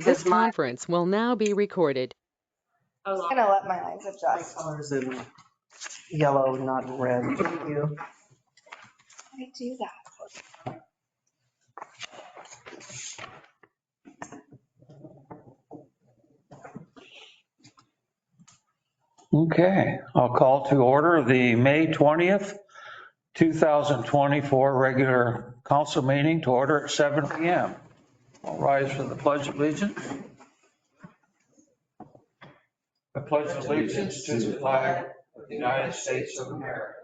This conference will now be recorded. I'm gonna let my eyes adjust. Colors in yellow, not red. Thank you. I do that. Okay, I'll call to order the May 20th, 2024 regular council meeting to order at 7 p.m. I'll rise for the Pledge of Allegiance. I pledge allegiance to the flag of the United States of America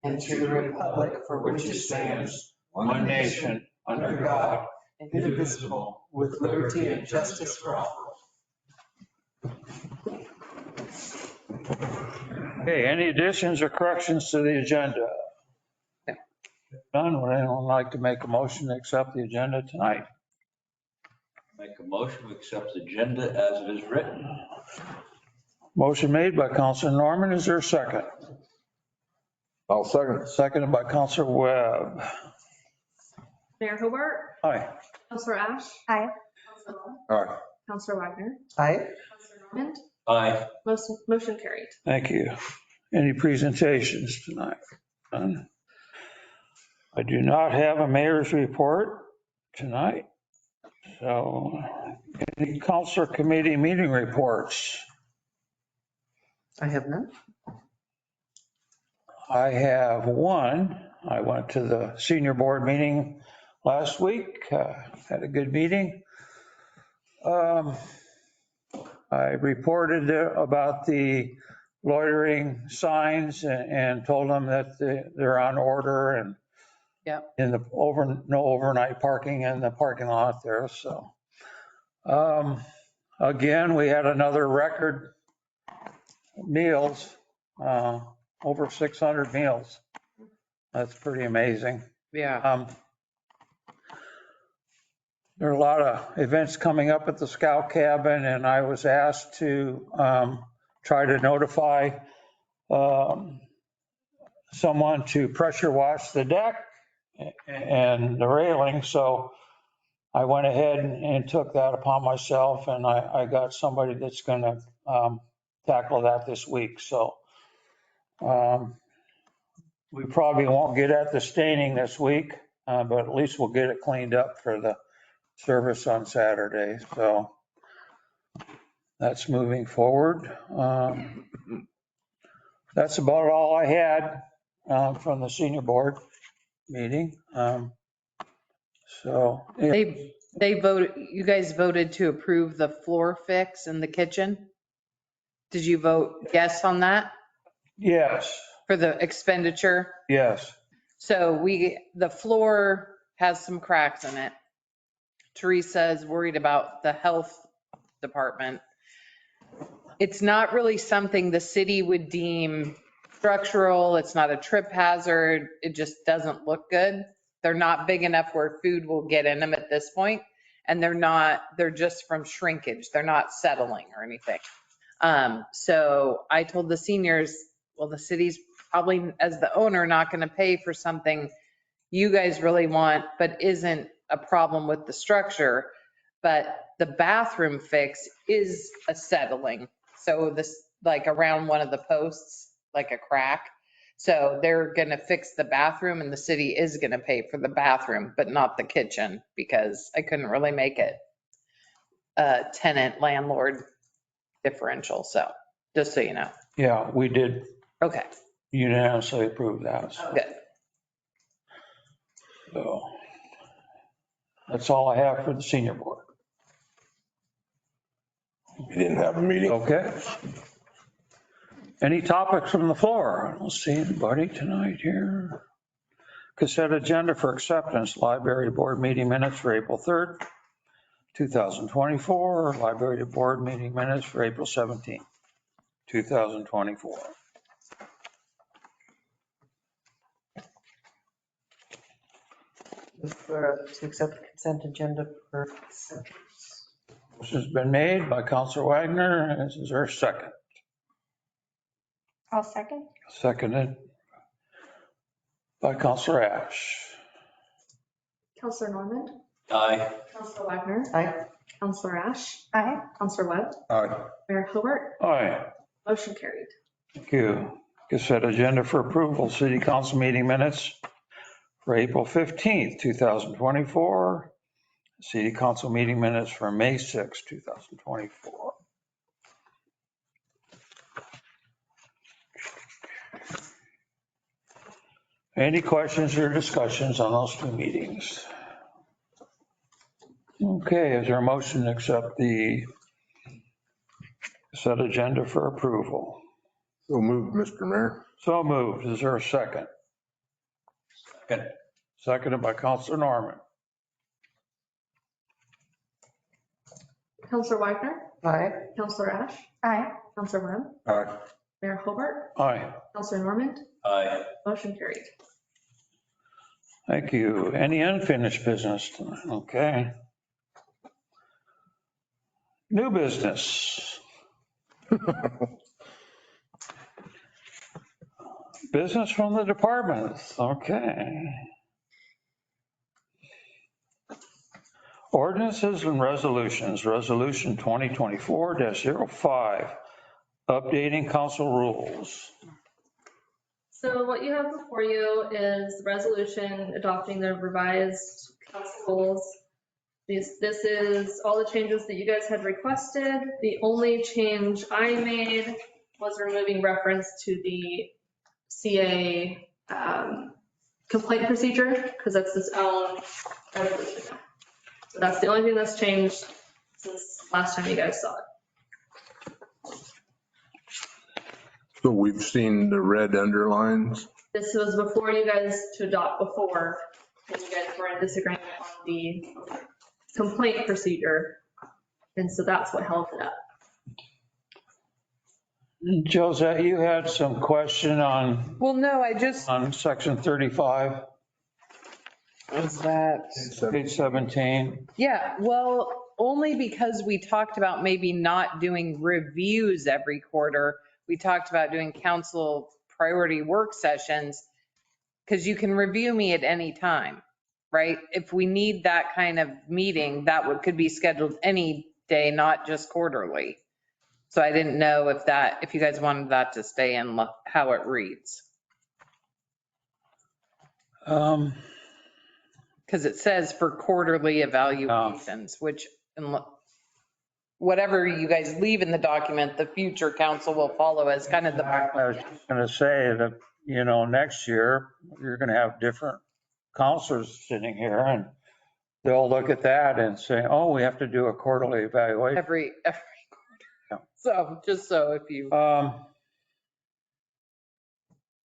And to the republic for which it stands, one nation, under God, indivisible, with liberty and justice for all. Okay, any additions or corrections to the agenda? None. Would anyone like to make a motion to accept the agenda tonight? Make a motion to accept the agenda as it is written. Motion made by Councilor Norman. Is there a second? I'll second. Seconded by Councilor Webb. Mayor Hobart, Aye. Councilor Ash, Hi. Councilor Long, All right. Councilor Wagner, Aye. Councilor Normand, Aye. motion carried. Thank you. Any presentations tonight? None. I do not have a mayor's report tonight. So any council committee meeting reports? I have none. I have one. I went to the senior board meeting last week, had a good meeting. I reported about the loitering signs and told them that they're on order and in the no overnight parking in the parking lot there. So again, we had another record meals, over 600 meals. That's pretty amazing. Yeah. There are a lot of events coming up at the Scout Cabin, and I was asked to try to notify someone to pressure wash the deck and the railing. So I went ahead and took that upon myself, and I got somebody that's going to tackle that this week. So we probably won't get at the staining this week, but at least we'll get it cleaned up for the service on Saturday. So that's moving forward. That's about all I had from the senior board meeting. So They voted, you guys voted to approve the floor fix in the kitchen? Did you vote yes on that yes, for the expenditure? yes. So the floor has some cracks in it. Teresa is worried about the health department. It's not really something the city would deem structural. It's not a trip hazard. It just doesn't look good. They're not big enough where food will get in them at this point. And they're just from shrinkage. They're not settling or anything. So I told the seniors, well, the city's probably, as the owner, not going to pay for something you guys really want, but isn't a problem with the structure. But the bathroom fix is a settling. So this, like around one of the posts, like a crack. So they're going to fix the bathroom, and the city is going to pay for the bathroom, but not the kitchen, because I couldn't really make it a tenant landlord differential. So just so you know. Yeah, we did Okay, unanimously approve that. good. So that's all I have for the senior board. You didn't have a meeting? Okay. Any topics from the floor? I don't see anybody tonight here. Consent agenda for acceptance, library board meeting minutes for April 3rd, 2024, library board meeting minutes for April 17th, 2024. To accept the consent agenda for acceptance. Motion's been made by Councilor Wagner. Is there a second? I'll second. Seconded by Councilor Ash. Councilor Normand, Aye. Councilor Wagner, Aye. Counselor Ash, Aye. Counselor Webb, Aye. Mayor Hobart, Aye. motion carried. Thank you. Consent agenda for approval, city council meeting minutes for April 15th, 2024. City council meeting minutes for May 6th, 2024. Any questions or discussions on those two meetings? Okay, is there a motion to accept the consent agenda for approval? So moved, Mr. Mayor. So moved. Is there a second? Second. Seconded by Counselor Norman. Counselor Wagner, Aye. Counselor Ash, Aye. Counselor Webb, Aye. Mayor Hobart, Aye. Counselor Normand, Aye. motion carried. Thank you. Any unfinished business tonight? Okay. New business. Business from the departments. Okay. Ordinances and resolutions. Resolution 2024-05, updating council rules. So what you have before you is the resolution adopting the revised council rules. This is all the changes that you guys had requested. The only change I made was removing reference to the CA complaint procedure, because that's its own resolution. So that's the only thing that's changed since last time you guys saw it. So we've seen the red underlines. This was before you guys to adopt before, and you guys were in disagreement on the complaint procedure. And so that's what held it up. Josette, you had some question on, Well, no, on section 35, was that, page 17. yeah, well, only because we talked about maybe not doing reviews every quarter. We talked about doing council priority work sessions, because you can review me at any time, right? If we need that kind of meeting, could be scheduled any day, not just quarterly. So I didn't know if you guys wanted that to stay in how it reads. Because it says for quarterly evaluations, which whatever you guys leave in the document, the future council will follow as kind of the. I was just going to say that, next year, you're going to have different counselors sitting here and they'll look at that and say, oh, we have to do a quarterly evaluation. Every Yeah. quarter. So just so if you.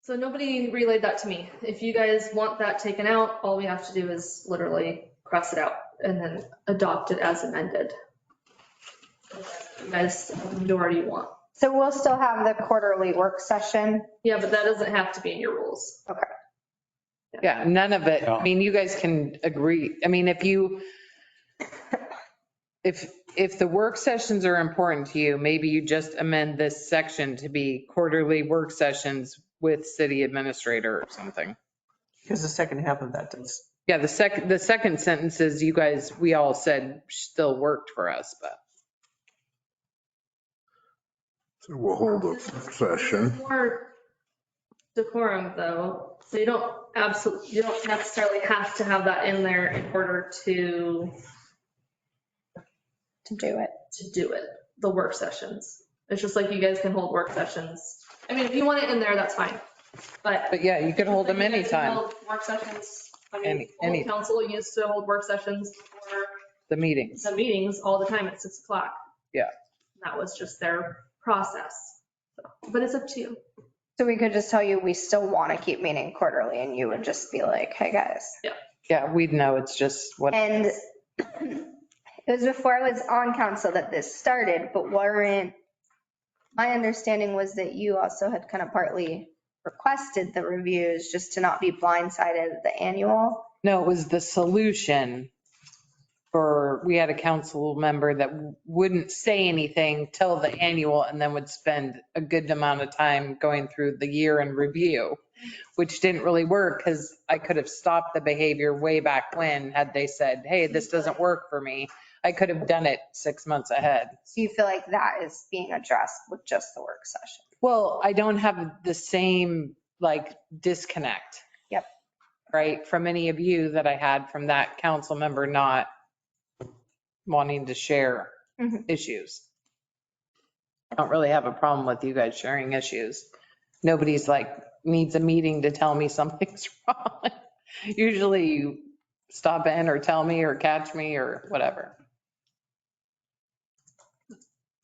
So nobody relayed that to me. If you guys want that taken out, all we have to do is literally cross it out and then adopt it as amended. You guys, the majority want. So we'll still have the quarterly work session. Yeah, but that doesn't have to be in your rules. Okay. Yeah, none of it. Yeah. I mean, you guys can agree. I mean, if the work sessions are important to you, maybe you just amend this section to be quarterly work sessions with city administrator or something. Because the second half of that does. Yeah, the second sentence is we all said still worked for us, but. So we'll hold a session. More decorum though, so you don't necessarily have to have that in there in order to Do it. do it, the work sessions. It's just like you guys can hold work sessions. I mean, if you want it in there, that's fine. But Yeah, you could hold them you guys can anytime, hold Work sessions. I mean, Any- old council used to hold work sessions for the meetings. the meetings all the time at 6 o'clock. Yeah. That was just their process. But it's up to you. So we could just tell you we still want to keep meeting quarterly and you would just be like, hey, guys. Yeah, we'd know it's just what. And it was before I was on council that this started, but my understanding was that you also had kind of partly requested the reviews just to not be blindsided at the annual. No, it was the solution we had a council member that wouldn't say anything till the annual and then would spend a good amount of time going through the year in review, which didn't really work because I could have stopped the behavior way back when had they said, hey, this doesn't work for me. I could have done it 6 months ahead. So you feel like that is being addressed with just the work session? Well, I don't have the same like disconnect. Yep. Right, from any of you that I had from that council member not wanting to share Mhm. issues. I don't really have a problem with you guys sharing issues. Nobody's like needs a meeting to tell me something's wrong. Usually you stop in or tell me or catch me or whatever.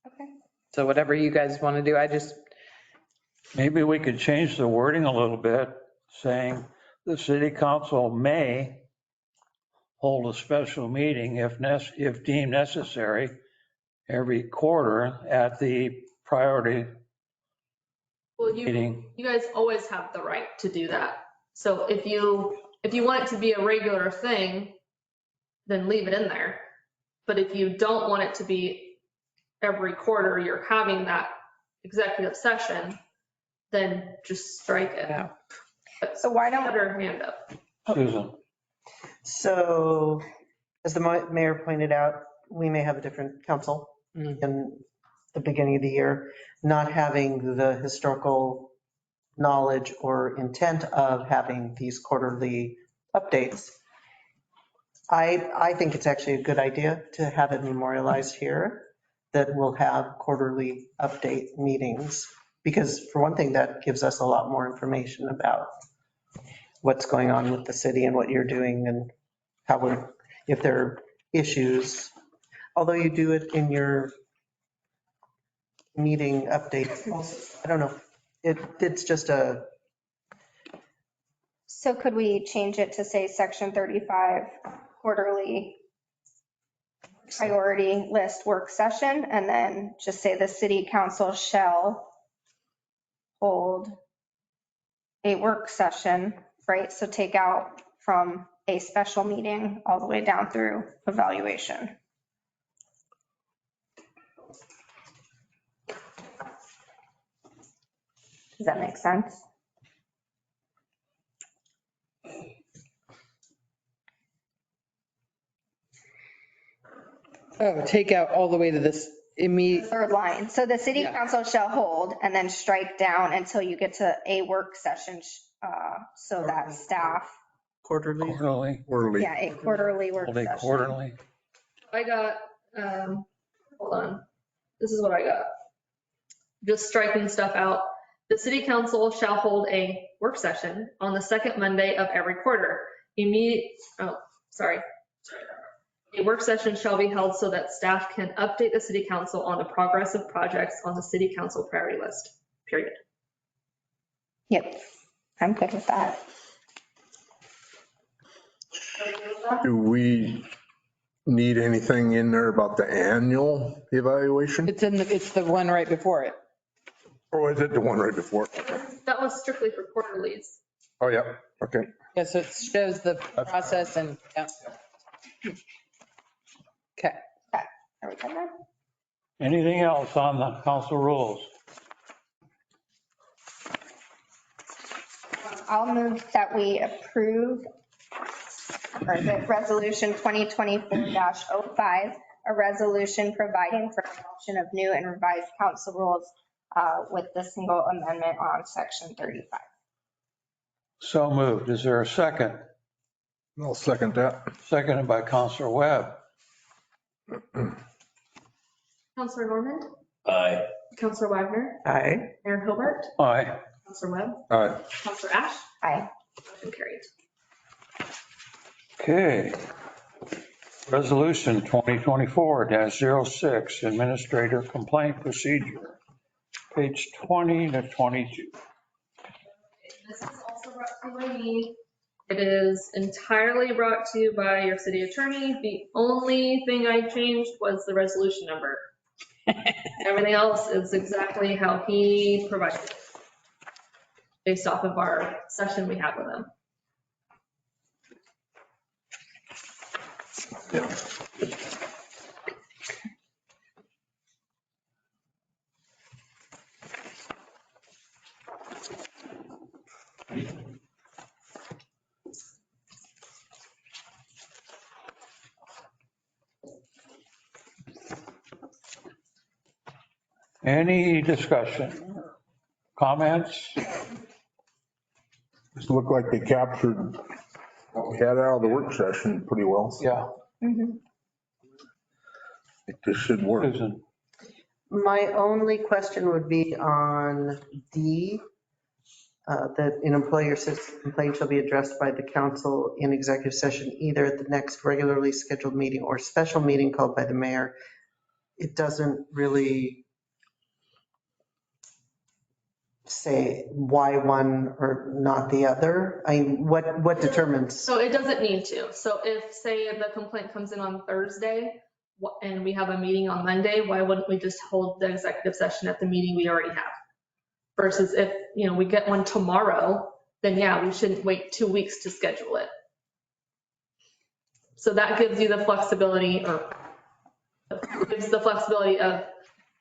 Okay. So whatever you guys want to do, I just, Maybe we could change the wording a little bit, saying the city council may hold a special meeting if deemed necessary every quarter at the priority Well, meeting. you guys always have the right to do that. So if you want it to be a regular thing, then leave it in there. But if you don't want it to be every quarter you're having that executive session, then just strike it. yeah. So why don't, Put her hand up. Susan, So as the mayor pointed out, we may have a different council Mhm. in the beginning of the year, not having the historical knowledge or intent of having these quarterly updates. I think it's actually a good idea to have it memorialized here, that we'll have quarterly update meetings. Because for one thing, that gives us a lot more information about what's going on with the city and what you're doing and how we're, if there are issues. Although you do it in your meeting updates also. I don't know. It's just a, so could we change it to say section 35 quarterly priority list work session, and then just say the city council shall hold a work session, right? So take out from a special meeting all the way down through evaluation. Does that make sense? Oh, take out all the way to this immediate, Third line. So the city Yeah. council shall hold, and then strike down until you get to a work session, so that staff, quarterly. quarterly, yeah, a quarterly work hold a session. quarterly. I got, hold on. This is what I got. Just striking stuff out. The city council shall hold a work session on the second Monday of every quarter. A work session shall be held so that staff can update the city council on the progress of projects on the city council priority list, period. Yep, I'm good with that. Do we need anything in there about the annual evaluation? it's the one right before it. Or is it the one right before? That was strictly for quarterlies. Oh, yeah, okay. Yeah, so it shows the process and, yeah. Okay. Are we good then? Anything else on the council rules? I'll move that we approve, or the resolution 2024-05, a resolution providing for adoption of new and revised council rules with the single amendment on section 35. So moved. Is there a second? I'll second that. Seconded by Counselor Webb. Counselor Norman, Aye. Counselor Wagner, Aye. Mayor Hobart, Aye. Counselor Webb, All right. Counselor Ash, Aye. motion carried. Okay. Resolution 2024-06, Administrator Complaint Procedure, page 20 to 22. This is also brought to you by me. It is entirely brought to you by your city attorney. The only thing I changed was the resolution number. Everything else is exactly how he provided it, based off of our session we had with him. Any discussion, comments? Just looked like they captured what we had out of the work session pretty well. Yeah, Mhm. I think this should work. Susan. My only question would be on D, that an employer citizen complaint shall be addressed by the council in executive session, either at the next regularly scheduled meeting or special meeting called by the mayor. It doesn't really say why one or not the other. I mean, what determines? So it doesn't need to. So if, say, the complaint comes in on Thursday and we have a meeting on Monday, why wouldn't we just hold the executive session at the meeting we already have? Versus if, we get one tomorrow, then yeah, we shouldn't wait 2 weeks to schedule it. So that gives you the flexibility of,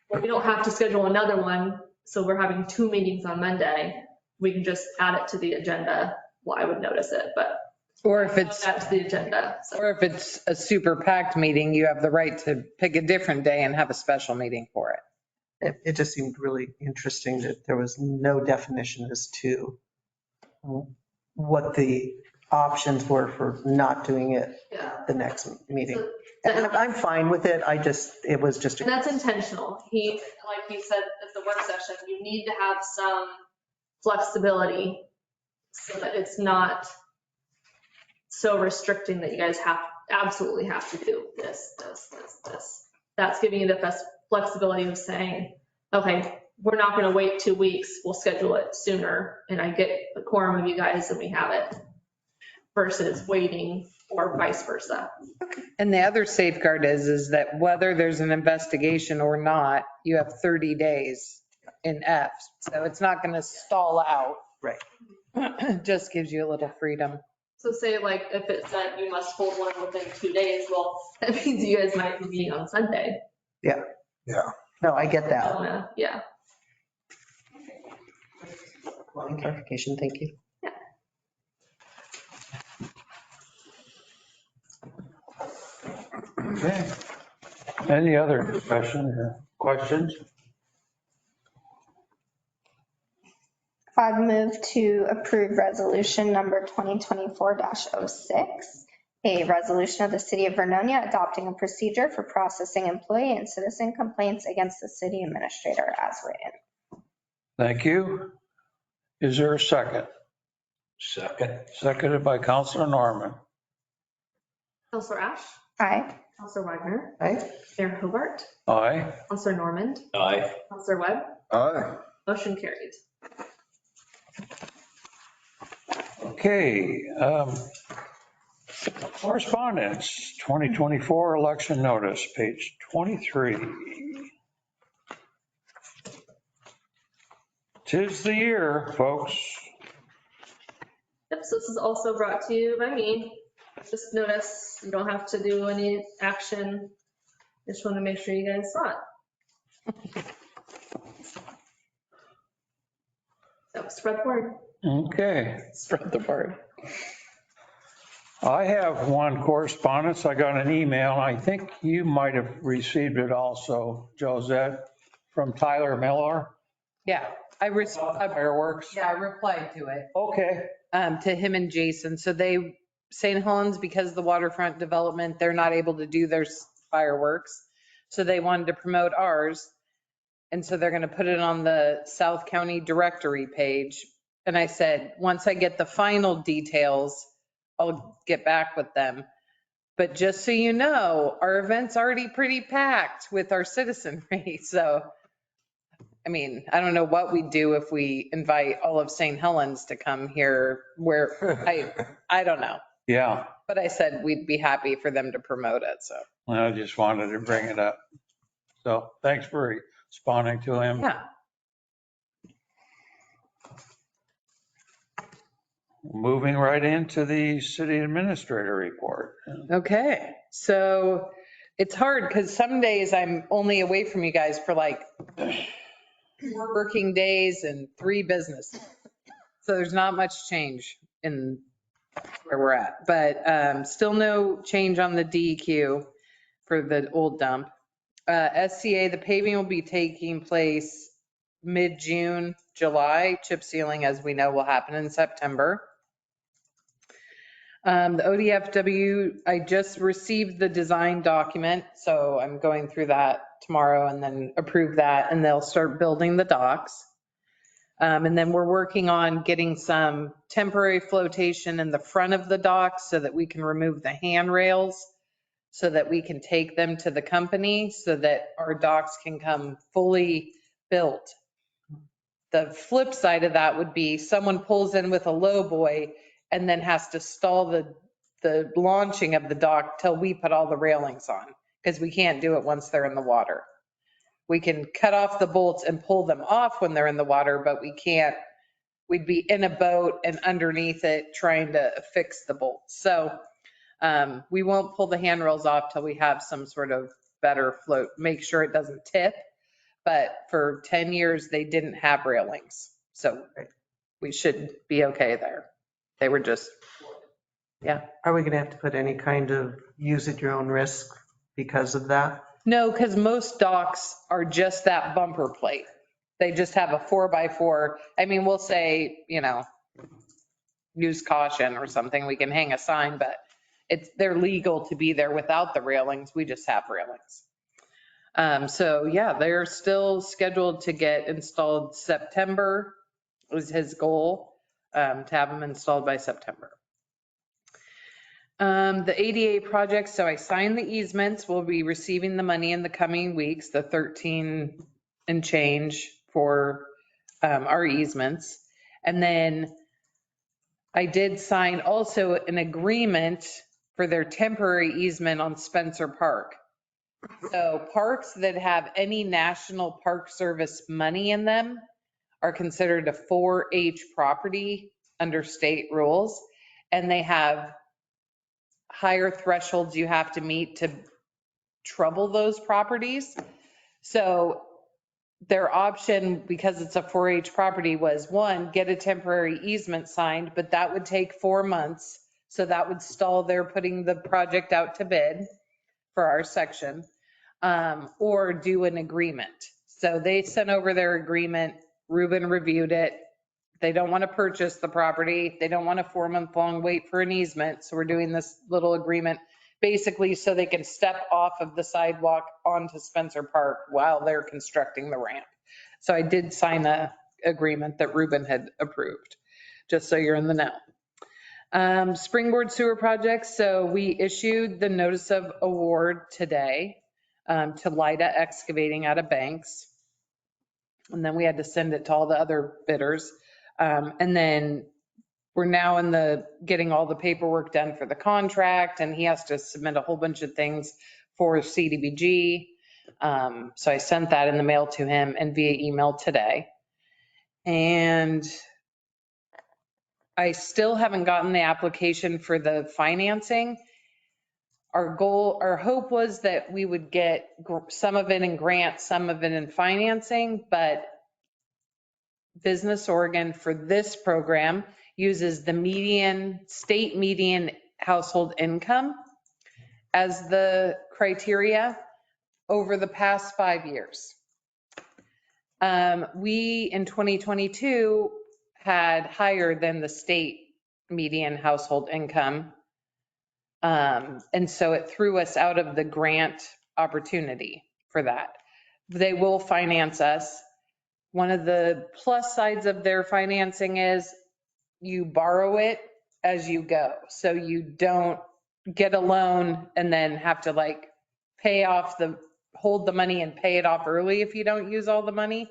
well, we don't have to schedule another one. So we're having 2 meetings on Monday. We can just add it to the agenda. Well, I would notice it, but Or if it's, add to the agenda. So or if it's a super packed meeting, you have the right to pick a different day and have a special meeting for it. It just seemed really interesting that there was no definition as to what the options were for not doing it yeah. the next meeting. So- And I'm fine with it. It was just. And that's intentional. Like he said at the work session, you need to have some flexibility so that it's not so restricting that you guys absolutely have to do this. That's giving you the best flexibility of saying, okay, we're not going to wait 2 weeks. We'll schedule it sooner and I get a quorum of you guys and we have it versus waiting or vice versa. And the other safeguard is that whether there's an investigation or not, you have 30 days in F. So it's not going to stall out. Right. Just gives you a little freedom. So say like if it said you must hold one within 2 days, well, that means you guys might be meeting on Sunday. Yeah. Yeah. No, I get that. Yeah. Clarification, thank you. Okay. Any other discussion or questions? I've moved to approve resolution number 2024-06, a resolution of the city of Vernonia adopting a procedure for processing employee and citizen complaints against the city administrator as written. Thank you. Is there a second? Second. Seconded by Counselor Norman. Counselor Ash, Aye. Counselor Wagner, Right? Mayor Hobart, Aye. Counselor Normand, Aye. Counselor Webb, Aye. motion carried. Okay. Correspondence, 2024 election notice, page 23. 'Tis the year, folks. Yep, so this is also brought to you by me. Just notice you don't have to do any action. Just want to make sure you guys saw it. So spread the word. Okay. Spread the word. I have one correspondence. I got an email. I think you might have received it also, Josette, from Tyler Miller. Yeah, I Fireworks. replied to it, Okay. to him and Jason. So St. Helens, because of the waterfront development, they're not able to do their fireworks. So they wanted to promote ours. And so they're going to put it on the South County directory page. And I said, once I get the final details, I'll get back with them. But just so you know, our event's already pretty packed with our citizenry. So, I mean, I don't know what we'd do if we invite all of St. Helens to come here I don't know. Yeah, But I said we'd be happy for them to promote it. So, I just wanted to bring it up. So thanks for responding to him. yeah. Moving right into the city administrator report. Okay. So it's hard because some days I'm only away from you guys for like 4 working days and 3 business. So there's not much change in where we're at, but still no change on the DEQ for the old dump. SCA, the paving will be taking place mid-June, July. Chip sealing, as we know, will happen in September. The ODFW, I just received the design document, so I'm going through that tomorrow and then approve that, and they'll start building the docks. And then we're working on getting some temporary flotation in the front of the docks so that we can remove the handrails, so that we can take them to the company so that our docks can come fully built. The flip side of that would be someone pulls in with a low boy and then has to stall the launching of the dock till we put all the railings on, because we can't do it once they're in the water. We can cut off the bolts and pull them off when they're in the water, but we can't, we'd be in a boat and underneath it trying to fix the bolts. So we won't pull the handrails off till we have some sort of better float, make sure it doesn't tip. But for 10 years, they didn't have railings. So we should be okay there. They were just, yeah. Are we going to have to put any kind of use at your own risk because of that? No, because most docks are just that bumper plate. They just have a 4x4. I mean, we'll say, use caution or something. We can hang a sign, but they're legal to be there without the railings. We just have railings. So yeah, they're still scheduled to get installed September was his goal, to have them installed by September. The ADA project, so I signed the easements. We'll be receiving the money in the coming weeks, the 13 and change for our easements. And then I did sign also an agreement for their temporary easement on Spencer Park. So parks that have any National Park Service money in them are considered a 4-H property under state rules, and they have higher thresholds you have to meet to trouble those properties. So their option, because it's a 4-H property, was one, get a temporary easement signed, but that would take 4 months. So that would stall their putting the project out to bid for our section, or do an agreement. So they sent over their agreement. Ruben reviewed it. They don't want to purchase the property. They don't want a 4-month-long wait for an easement. So we're doing this little agreement basically so they can step off of the sidewalk onto Spencer Park while they're constructing the ramp. So I did sign a agreement that Ruben had approved, just so you're in the know. Springboard sewer projects. So we issued the notice of award today to Lida Excavating out of Banks. And then we had to send it to all the other bidders. And then we're now in getting all the paperwork done for the contract, and he has to submit a whole bunch of things for CDBG. So I sent that in the mail to him and via email today. And I still haven't gotten the application for the financing. Our hope was that we would get some of it in grant, some of it in financing, but Business Oregon for this program uses the state median household income as the criteria over the past 5 years. We in 2022 had higher than the state median household income. And so it threw us out of the grant opportunity for that. They will finance us. One of the plus sides of their financing is you borrow it as you go. So you don't get a loan and then have to hold the money and pay it off early if you don't use all the money.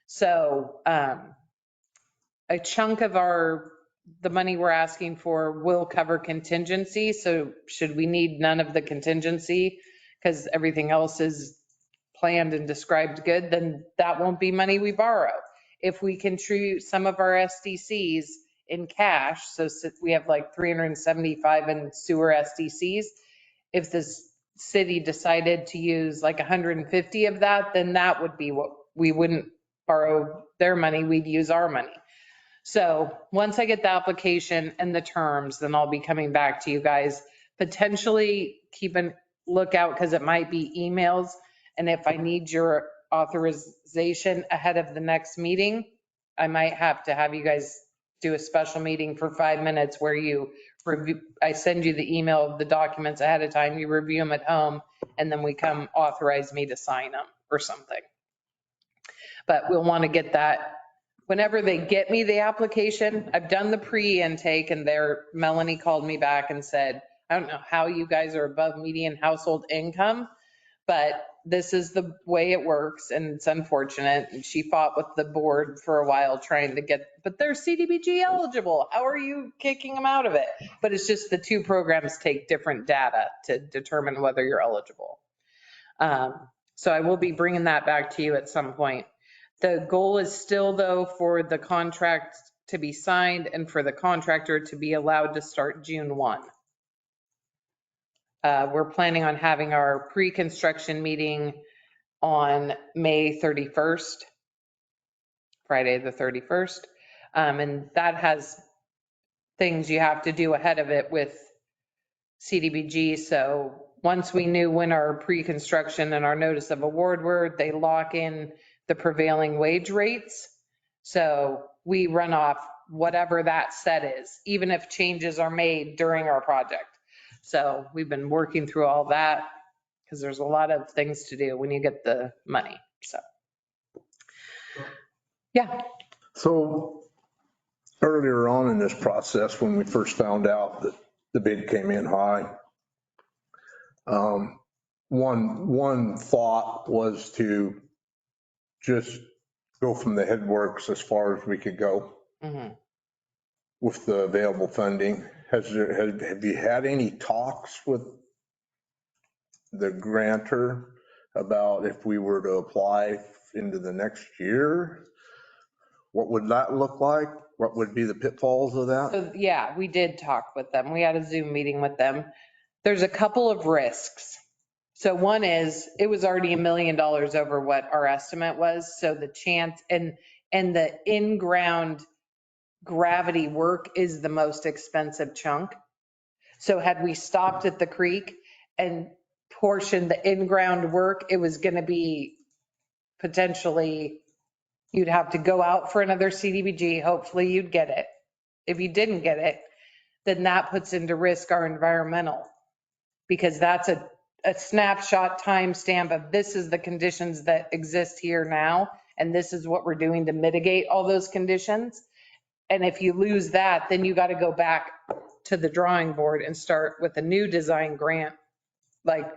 So a chunk of the money we're asking for will cover contingency. So should we need none of the contingency because everything else is planned and described good, then that won't be money we borrow. If we contribute some of our SDCs in cash, so we have like 375 in sewer SDCs. If the city decided to use like 150 of that, then that would be what we wouldn't borrow their money, we'd use our money. So once I get the application and the terms, then I'll be coming back to you guys, potentially keep a lookout because it might be emails And if I need your authorization ahead of the next meeting, I might have to have you guys do a special meeting for 5 minutes where you review, I send you the email of the documents ahead of time, you review them at home, and then we come authorize me to sign them or something. But we'll want to get that whenever they get me the application. I've done the pre-intake and Melanie called me back and said, I don't know how you guys are above median household income, but this is the way it works and it's unfortunate. And she fought with the board for a while trying to get, but they're CDBG eligible. How are you kicking them out of it? But it's just the two programs take different data to determine whether you're eligible. So I will be bringing that back to you at some point. The goal is still, though, for the contract to be signed and for the contractor to be allowed to start June 1. We're planning on having our pre-construction meeting on May 31st, Friday the 31st. And that has things you have to do ahead of it with CDBG. So once we knew when our pre-construction and our notice of award were, they lock in the prevailing wage rates. So we run off whatever that set is, even if changes are made during our project. So we've been working through all that because there's a lot of things to do when you get the money. So, yeah. So earlier on in this process, when we first found out that the bid came in high, one thought was to just go from the headworks as far as we could go Mhm. with the available funding. Have you had any talks with the grantor about if we were to apply into the next year? What would that look like? What would be the pitfalls of that? So, yeah, we did talk with them. We had a Zoom meeting with them. There's a couple of risks. So one is it was already $1 million over what our estimate was. So the chance and the in-ground gravity work is the most expensive chunk. So had we stopped at the creek and portioned the in-ground work, it was going to be potentially, you'd have to go out for another CDBG. Hopefully you'd get it. If you didn't get it, then that puts into risk our environmental, because that's a snapshot timestamp of this is the conditions that exist here now, and this is what we're doing to mitigate all those conditions. And if you lose that, then you got to go back to the drawing board and start with a new design grant, like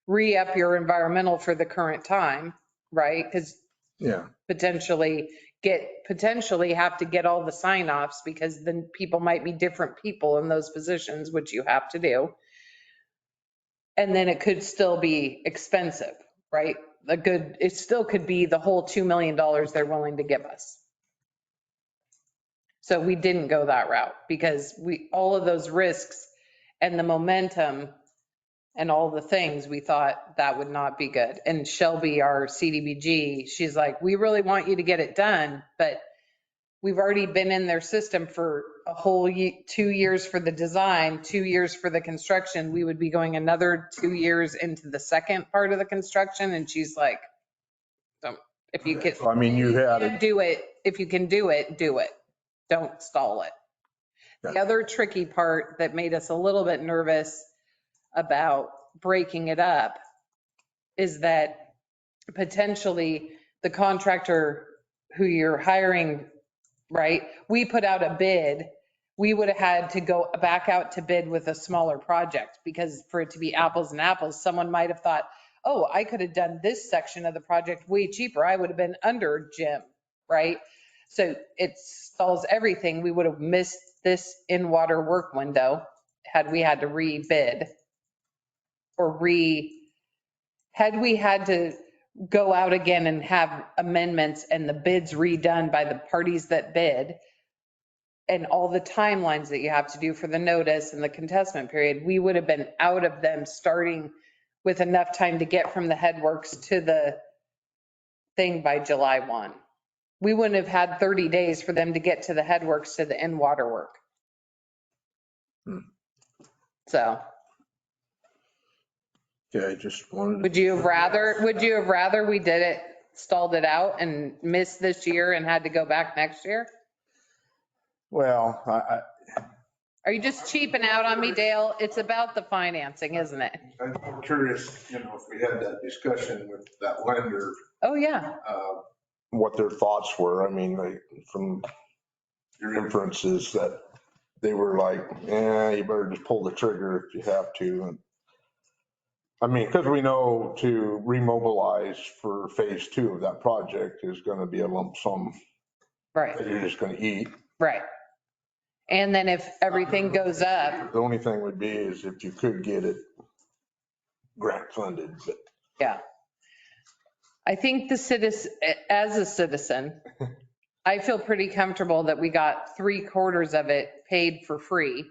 re-up your environmental for the current time, right? Because Yeah. potentially have to get all the sign-offs, because then people might be different people in those positions, which you have to do. And then it could still be expensive, right? It still could be the whole $2 million they're willing to give us. So we didn't go that route because all of those risks and the momentum and all the things, we thought that would not be good. And Shelby, our CDBG, she's like, we really want you to get it done, but we've already been in their system for a whole 2 years for the design, 2 years for the construction. We would be going another 2 years into the second part of the construction. And she's like, if you can, So, I mean, do it. If you can do it, do it. Don't stall it. The other tricky part that made us a little bit nervous about breaking it up is that potentially the contractor who you're hiring, right? We put out a bid. We would have had to go back out to bid with a smaller project, because for it to be apples and apples, someone might have thought, oh, I could have done this section of the project way cheaper. I would have been under Jim, right? So it stalls everything. We would have missed this in-water work window had we had to rebid, or had we had to go out again and have amendments and the bids redone by the parties that bid, and all the timelines that you have to do for the notice and the contestment period, we would have been out of them starting with enough time to get from the headworks to the thing by July 1. We wouldn't have had 30 days for them to get to the headworks to the in-water work. So Yeah, I just wanted. Would you have rather we did it, stalled it out and missed this year and had to go back next year? Well, Are you just cheaping out on me, Dale? It's about the financing, isn't it? I'm curious, if we had that discussion with that lender, Oh, yeah. what their thoughts were. I mean, like, from your inferences that they were like, you better just pull the trigger if you have to. And I mean, because we know to remobilize for phase 2 of that project is going to be a lump sum Right, that you're just going to eat. right. And then if everything goes up, The only thing would be is if you could get it grant funded, but yeah. I think as a citizen, I feel pretty comfortable that we got 3/4 of it paid for free.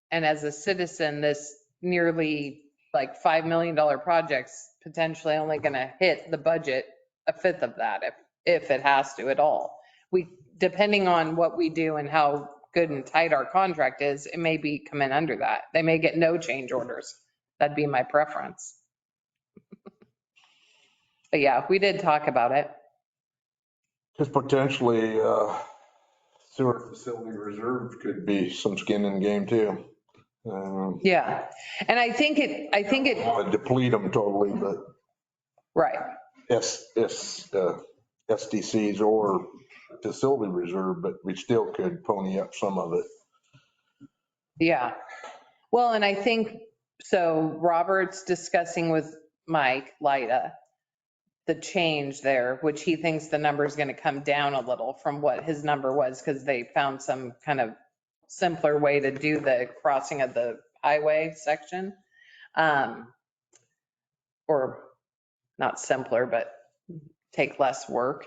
And as a citizen, this nearly like $5 million project's potentially only going to hit the budget a fifth of that if it has to at all. Depending on what we do and how good and tight our contract is, it may be coming under that. They may get no change orders. That'd be my preference. But yeah, we did talk about it. just potentially sewer facility reserve could be some skin in the game too. Yeah. And I think it, Deplete them totally, but right. SDCs or facility reserve, but we still could pony up some of it. Yeah. Well, and I think, so Robert's discussing with Mike Lyda the change there, which he thinks the number is going to come down a little from what his number was because they found some kind of simpler way to do the crossing of the highway section. Or not simpler, but take less work.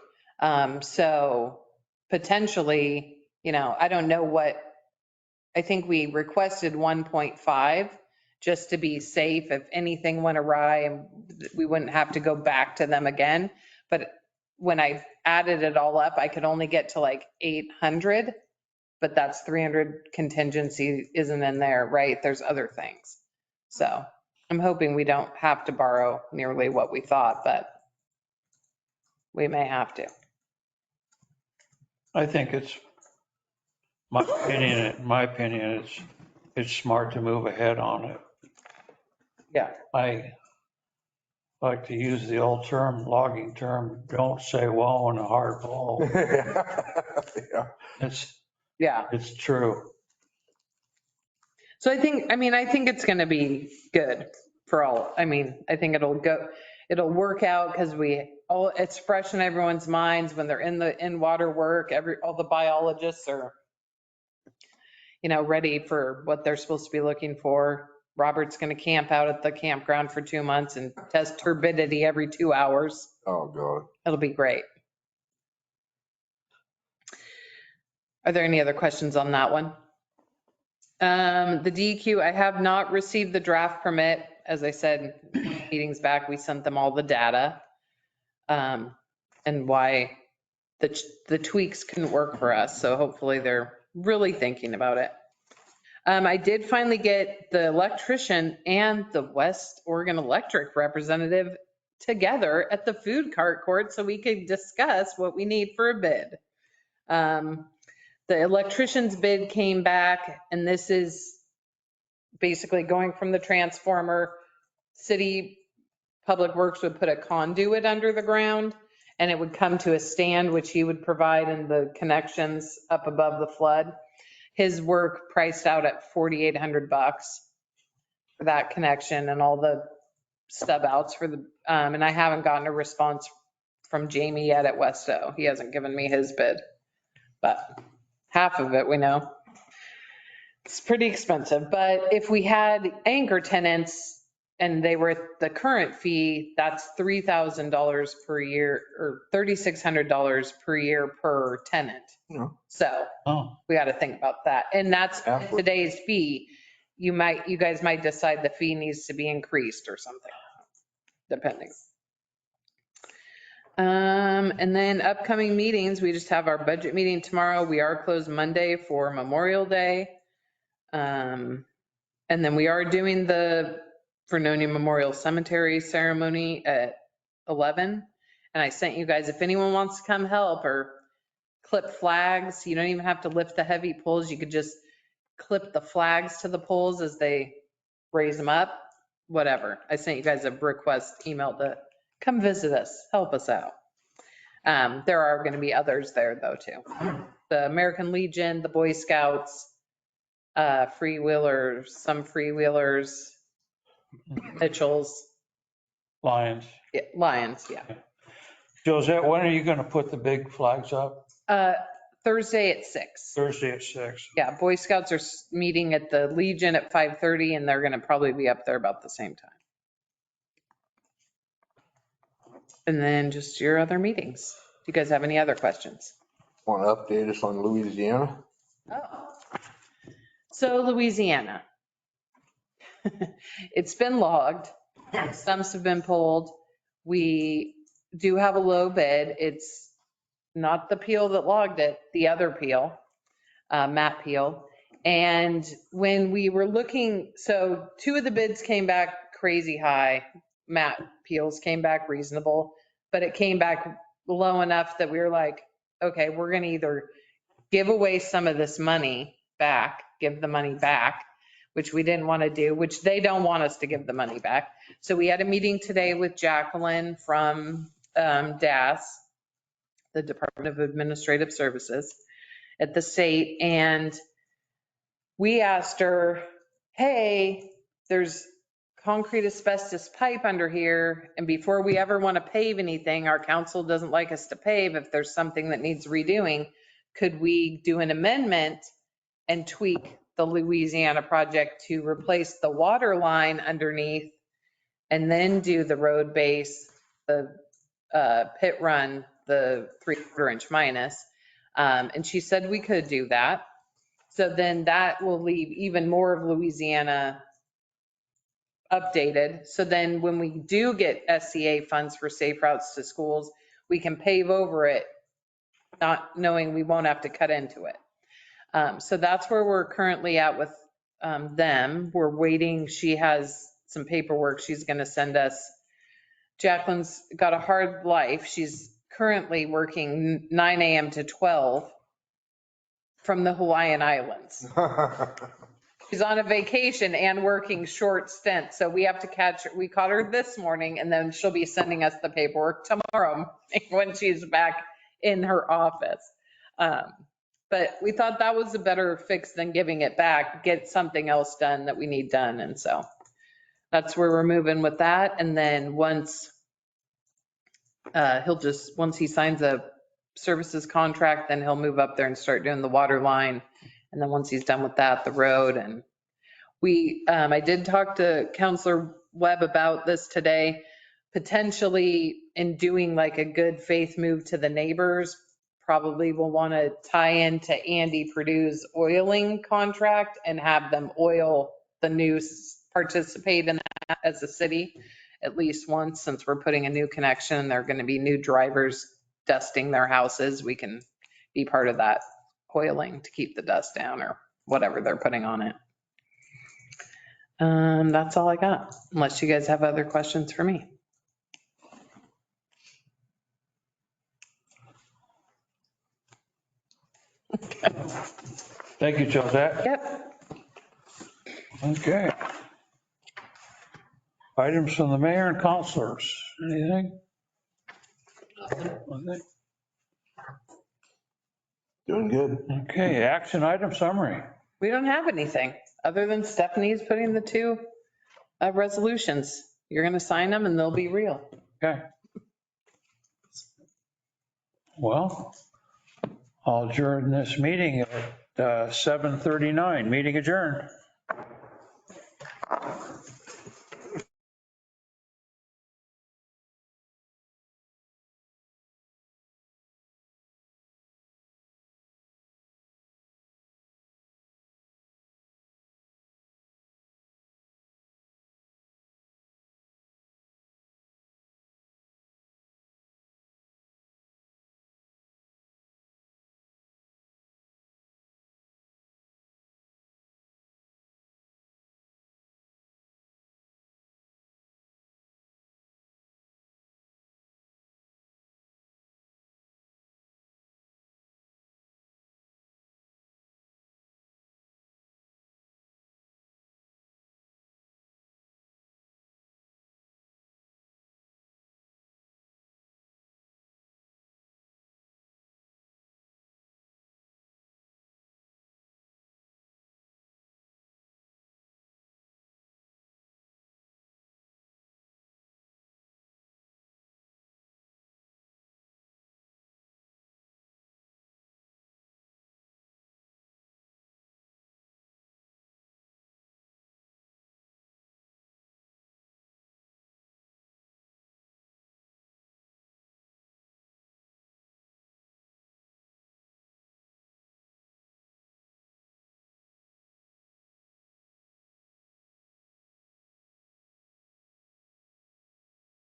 So potentially, I don't know I think we requested 1.5 just to be safe if anything went awry and we wouldn't have to go back to them again. But when I added it all up, I could only get to like 800, but that's 300 contingency isn't in there, right? There's other things. So I'm hoping we don't have to borrow nearly what we thought, but we may have to. I think it's, my opinion, it's smart to move ahead on it. Yeah. I like to use the old logging term, don't say whoa in a hard blow. Yeah. It's true. So I think it's going to be good for all. I think it'll work out because it's fresh in everyone's minds when they're in water work. All the biologists are, ready for what they're supposed to be looking for. Robert's going to camp out at the campground for 2 months and test turbidity every 2 hours. Oh, God. It'll be great. Are there any other questions on that one? The DEQ, I have not received the draft permit. As I said, meetings back, we sent them all the data and why the tweaks couldn't work for us. So hopefully they're really thinking about it. I did finally get the electrician and the West Oregon Electric representative together at the food cart court so we could discuss what we need for a bid. The electrician's bid came back, and this is basically going from the transformer. City Public Works would put a conduit under the ground, and it would come to a stand, which he would provide in the connections up above the flood. His work priced out at $4,800 for that connection and all the stub outs for and I haven't gotten a response from Jamie yet at Westo. He hasn't given me his bid, but half of it we know. It's pretty expensive, but if we had anchor tenants and they were at the current fee, that's $3,000 per year or $3,600 per year per tenant. Yeah. So we got to think about that. And that's today's fee. You guys might decide the fee needs to be increased or something, depending. And then upcoming meetings, we just have our budget meeting tomorrow. We are closed Monday for Memorial Day. And then we are doing the Vernonia Memorial Cemetery ceremony at 11. And I sent you guys, if anyone wants to come help or clip flags, you don't even have to lift the heavy poles. You could just clip the flags to the poles as they raise them up, whatever. I sent you guys a request email to come visit us, help us out. There are going to be others there though too. The American Legion, the Boy Scouts, freewheelers, some freewheelers, Mitchell's, Lions. Lions, yeah. Josette, when are you going to put the big flags up? Thursday at 6. Thursday at 6. Yeah, Boy Scouts are meeting at the Legion at 5:30 and they're going to probably be up there about the same time. And then just your other meetings. Do you guys have any other questions? Want to update us on Louisiana? Oh. So Louisiana. It's been logged. Stumps have been pulled. We do have a low bid. It's not the Peel that logged it, the other Peel, Matt Peel. And when we were looking, so 2 of the bids came back crazy high. Matt Peel's came back reasonable, but it came back low enough that we were like, okay, we're going to either give away some of this money back, give the money back, which we didn't want to do, which they don't want us to give the money back. So we had a meeting today with Jacqueline from DAS, the Department of Administrative Services at the state. And we asked her, hey, there's concrete asbestos pipe under here. And before we ever want to pave anything, our council doesn't like us to pave. If there's something that needs redoing, could we do an amendment and tweak the Louisiana project to replace the water line underneath and then do the road base, the pit run, the 3/4 inch minus. And she said we could do that. So then that will leave even more of Louisiana updated. So then when we do get SCA funds for safe routes to schools, we can pave over it, not knowing we won't have to cut into it. So that's where we're currently at with them. We're waiting. She has some paperwork she's going to send us. Jacqueline's got a hard life. She's currently working 9 a.m. to 12 from the Hawaiian Islands. She's on a vacation and working short stint. So we have to catch her. We caught her this morning and then she'll be sending us the paperwork tomorrow when she's back in her office. But we thought that was a better fix than giving it back, get something else done that we need done. And so that's where we're moving with that. And then once once he signs a services contract, then he'll move up there and start doing the water line. And then once he's done with that, the road. And I did talk to Counselor Webb about this today, potentially in doing like a good faith move to the neighbors. Probably will want to tie into Andy Perdue's oiling contract and have them oil the new, participate in that as a city at least once, since we're putting a new connection. They're going to be new drivers dusting their houses. We can be part of that oiling to keep the dust down or whatever they're putting on it. That's all I got, unless you guys have other questions for me. Thank you, Josette. Yep. Okay. Items from the mayor and councilors. Anything? Nothing. Doing good. Okay, action item summary. We don't have anything other than Stephanie's putting the 2 resolutions. You're going to sign them and they'll be real. Okay. Well, I'll adjourn this meeting at 7:39. Meeting adjourned.